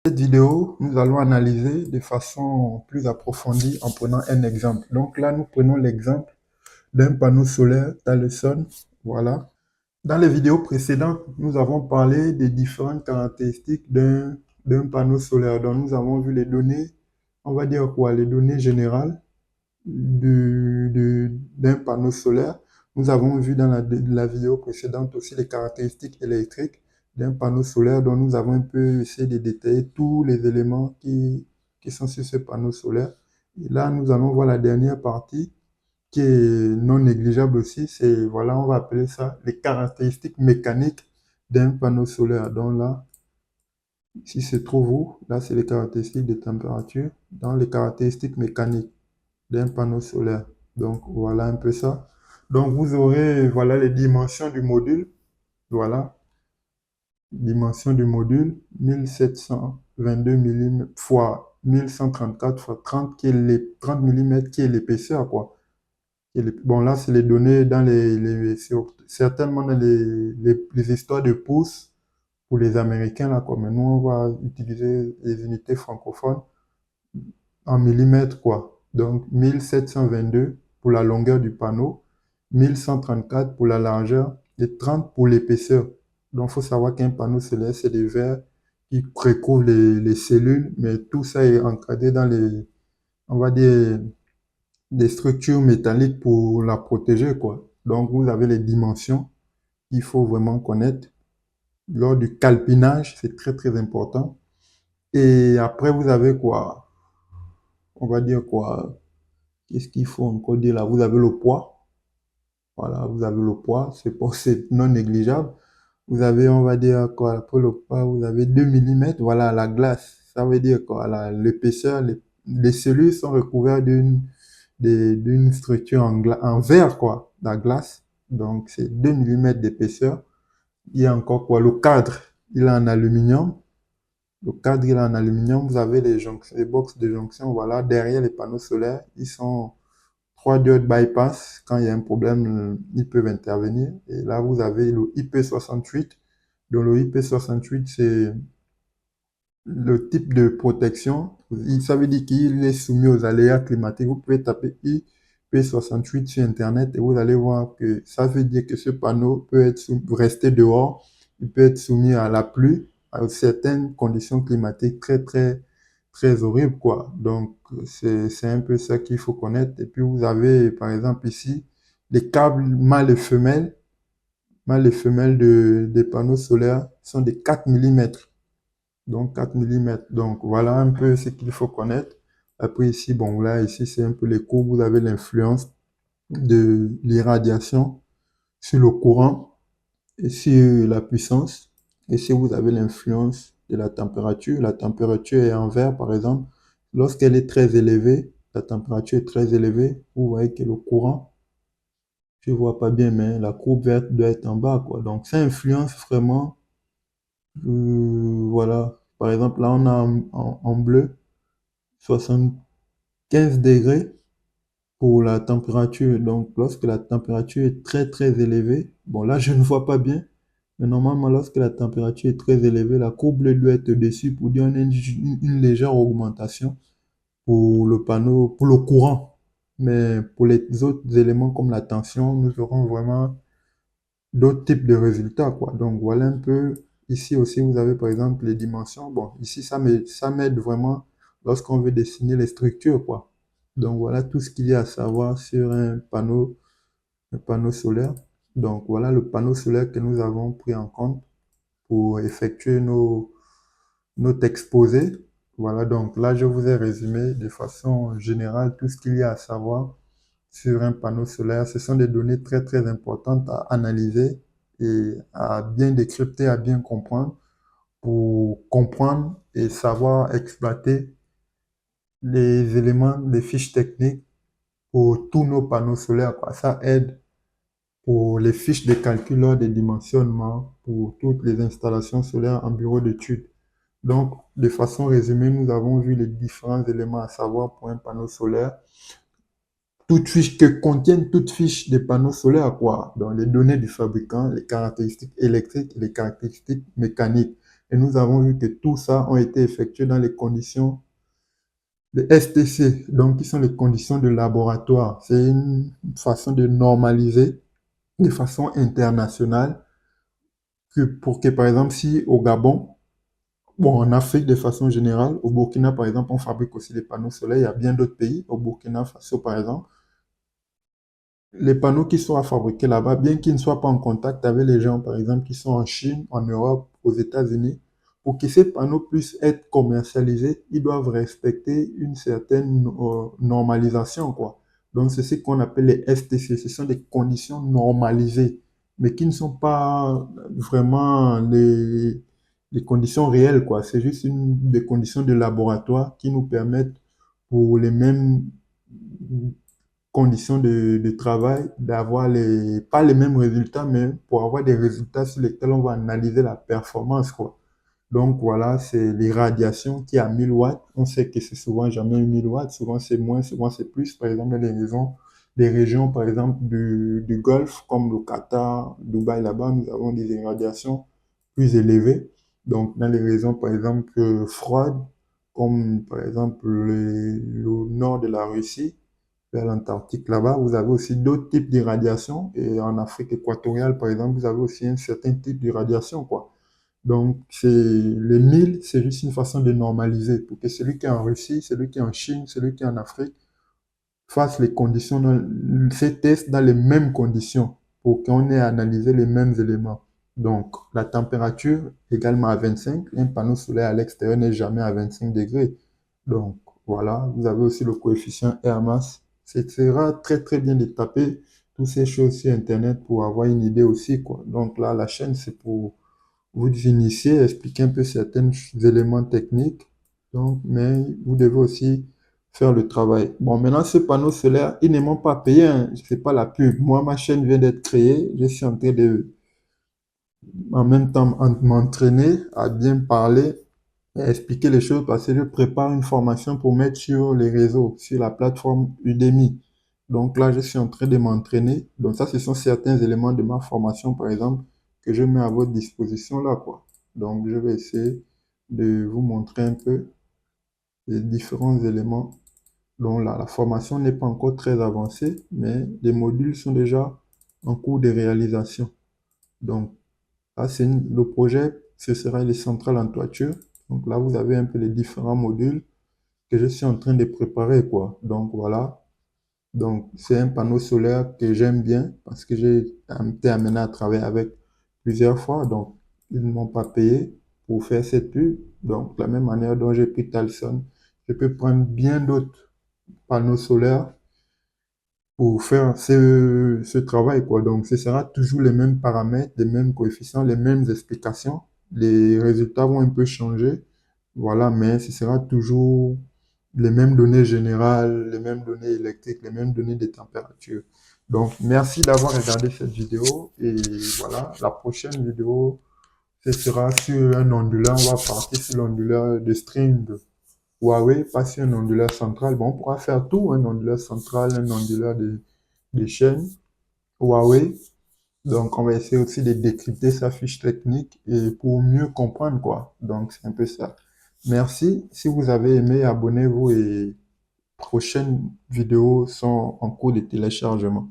Cette vidéo, nous allons analyser de façon plus approfondie en prenant un exemple. Donc là, nous prenons l'exemple d'un panneau solaire Thaleson. Voilà. Dans les vidéos précédentes, nous avons parlé des différentes caractéristiques d'un panneau solaire. Donc nous avons vu les données, on va dire quoi, les données générales d'un panneau solaire. Nous avons vu dans la vidéo précédente aussi les caractéristiques électriques d'un panneau solaire, dont nous avons un peu essayé de détailler tous les éléments qui sont sur ce panneau solaire. Et là, nous allons voir la dernière partie qui est non négligeable aussi. C'est, voilà, on va appeler ça les caractéristiques mécaniques d'un panneau solaire. Donc là, si se trouve où, là, c'est les caractéristiques de température. Dans les caractéristiques mécaniques d'un panneau solaire. Donc voilà un peu ça. Donc vous aurez voilà les dimensions du module. Voilà, dimension du module 1722 mm fois 1134 fois 30 qui est les 30 mm qui est l'épaisseur quoi. Bon là c'est les données dans certainement dans les histoires de pouces pour les Américains là quoi. Mais nous on va utiliser les unités francophones en millimètres, quoi. Donc, 1722 pour la longueur du panneau, 1134 pour la largeur et 30 pour l'épaisseur. Donc, il faut savoir qu'un panneau solaire, c'est des verres qui recouvrent les cellules, mais tout ça est encadré dans on va dire, des structures métalliques pour la protéger, quoi. Donc, vous avez les dimensions qu'il faut vraiment connaître. Lors du calpinage, c'est très, très important. Et après, vous avez quoi? On va dire quoi? Qu'est-ce qu'il faut encore dire là? Vous avez le poids. Voilà, vous avez le poids. C'est non négligeable. Vous avez, on va dire quoi, après le poids, vous avez 2 millimètres. Voilà, la glace. Ça veut dire quoi? L'épaisseur, les cellules sont recouvertes d'une structure en verre, quoi, la glace. Donc, c'est 2 millimètres d'épaisseur. Il y a encore quoi? Le cadre, il est en aluminium. Le cadre, il est en aluminium. Vous avez les box de jonction. Voilà, derrière les panneaux solaires, ils sont 3 diodes bypass. Quand il y a un problème, ils peuvent intervenir. Et là, vous avez le IP68. Donc, le IP68, c'est le type de protection. Ça veut dire qu'il est soumis aux aléas climatiques. Vous pouvez taper IP68 sur Internet et vous allez voir que ça veut dire que ce panneau peut rester dehors. Il peut être soumis à la pluie, à certaines conditions climatiques très, très, très horribles, quoi. Donc, c'est un peu ça qu'il faut connaître. Et puis, vous avez, par exemple, ici, les câbles mâles et femelles des panneaux solaires sont de 4 millimètres. Donc 4 millimètres. Donc voilà un peu ce qu'il faut connaître. Après ici, bon là, ici c'est un peu les courbes. Vous avez l'influence de l'irradiation sur le courant et sur la puissance. Ici, vous avez l'influence de la température. La température est en vert, par exemple. Lorsqu'elle est très élevée, la température est très élevée, vous voyez que le courant, je ne vois pas bien, mais la courbe verte doit être en bas, quoi. Donc ça influence vraiment. Voilà. Par exemple, là, on a en bleu 75 degrés pour la température. Donc, lorsque la température est très, très élevée, bon, là, je ne vois pas bien, mais normalement, lorsque la température est très élevée, la courbe bleue doit être dessus pour dire on a une légère augmentation pour le panneau, pour le courant. Mais pour les autres éléments comme la tension, nous aurons vraiment d'autres types de résultats, quoi. Donc, voilà un peu. Ici aussi, vous avez par exemple les dimensions. Bon, ici, ça m'aide vraiment lorsqu'on veut dessiner les structures, quoi. Donc, voilà tout ce qu'il y a à savoir sur un panneau solaire. Donc, voilà le panneau solaire que nous avons pris en compte pour effectuer notre exposé. Voilà, donc là, je vous ai résumé de façon générale tout ce qu'il y a à savoir sur un panneau solaire. Ce sont des données très, très importantes à analyser et à bien décrypter, à bien comprendre pour comprendre et savoir exploiter les éléments, les fiches techniques pour tous nos panneaux solaires, quoi. Ça aide pour les fiches de calcul lors des dimensionnements, pour toutes les installations solaires en bureau d'études. Donc, de façon résumée, nous avons vu les différents éléments à savoir pour un panneau solaire. toute fiche que contiennent toute fiche des panneaux solaires, quoi. Donc, les données du fabricant, les caractéristiques électriques et les caractéristiques mécaniques. Et nous avons vu que tout ça ont été effectués dans les conditions de STC, donc qui sont les conditions de laboratoire. C'est une façon de normaliser de façon internationale que pour que, par exemple, si au Gabon, bon, en Afrique de façon générale, au Burkina, par exemple, on fabrique aussi des panneaux solaires. Il y a bien d'autres pays, au Burkina Faso, par exemple, les panneaux qui sont à fabriquer là-bas, bien qu'ils ne soient pas en contact avec les gens, par exemple, qui sont en Chine, en Europe, aux États-Unis, pour que ces panneaux puissent être commercialisés, ils doivent respecter une certaine normalisation, quoi. Donc, c'est ce qu'on appelle les STC. Ce sont des conditions normalisées, mais qui ne sont pas vraiment les conditions réelles, quoi. C'est juste des conditions de laboratoire qui nous permettent, pour les mêmes conditions de travail, d'avoir pas les mêmes résultats, mais pour avoir des résultats sur lesquels on va analyser la performance, quoi. Donc voilà, c'est l'irradiation qui est à 1000 watts. On sait que c'est souvent jamais 1000 watts, souvent c'est moins, souvent c'est plus. Par exemple, dans des régions, par exemple, du Golfe, comme le Qatar, Dubaï, là-bas, nous avons des irradiations plus élevées. Donc, dans les régions, par exemple, froides, comme par exemple le nord de la Russie, vers l'Antarctique là-bas, vous avez aussi d'autres types d'irradiation. Et en Afrique équatoriale, par exemple, vous avez aussi un certain type d'irradiation, quoi. Donc, les 1000, c'est juste une façon de normaliser pour que celui qui est en Russie, celui qui est en Chine, celui qui est en Afrique fasse les conditions, ces tests dans les mêmes conditions pour qu'on ait analysé les mêmes éléments. Donc, la température également à 25, un panneau solaire à l'extérieur n'est jamais à 25 degrés. Donc, voilà, vous avez aussi le coefficient air mass. Ce sera très très bien de taper toutes ces choses sur Internet pour avoir une idée aussi, quoi. Donc là, la chaîne, c'est pour vous initier, expliquer un peu certains éléments techniques. Donc, mais vous devez aussi faire le travail. Bon, maintenant, ce panneau solaire, ils ne m'ont pas payé, hein. C'est pas la pub. Moi, ma chaîne vient d'être créée. Je suis en train de, en même temps, m'entraîner à bien parler et expliquer les choses parce que je prépare une formation pour mettre sur les réseaux, sur la plateforme Udemy. Donc là, je suis en train de m'entraîner. Donc ça, ce sont certains éléments de ma formation, par exemple, que je mets à votre disposition là, quoi. Donc, je vais essayer de vous montrer un peu les différents éléments. Donc là, la formation n'est pas encore très avancée, mais les modules sont déjà en cours de réalisation. Donc, là, le projet, ce sera les centrales en toiture. Donc là, vous avez un peu les différents modules que je suis en train de préparer, quoi. Donc voilà. Donc, c'est un panneau solaire que j'aime bien parce que j'ai été amené à travailler avec plusieurs fois. Donc, ils ne m'ont pas payé pour faire cette pub. Donc, de la même manière dont j'ai pris Talson, je peux prendre bien d'autres panneaux solaires pour faire ce travail, quoi. Donc, ce sera toujours les mêmes paramètres, les mêmes coefficients, les mêmes explications. Les résultats vont un peu changer, voilà, mais ce sera toujours les mêmes données générales, les mêmes données électriques, les mêmes données de température. Donc, merci d'avoir regardé cette vidéo et voilà, la prochaine vidéo, ce sera sur un onduleur. On va partir sur l'onduleur de string Huawei, pas sur un onduleur central. Bon, on pourra faire tout, un onduleur central, un onduleur de chaîne Huawei. Donc, on va essayer aussi de décrypter sa fiche technique et pour mieux comprendre, quoi. Donc, c'est un peu ça. Merci. Si vous avez aimé, abonnez-vous et prochaines vidéos sont en cours de téléchargement.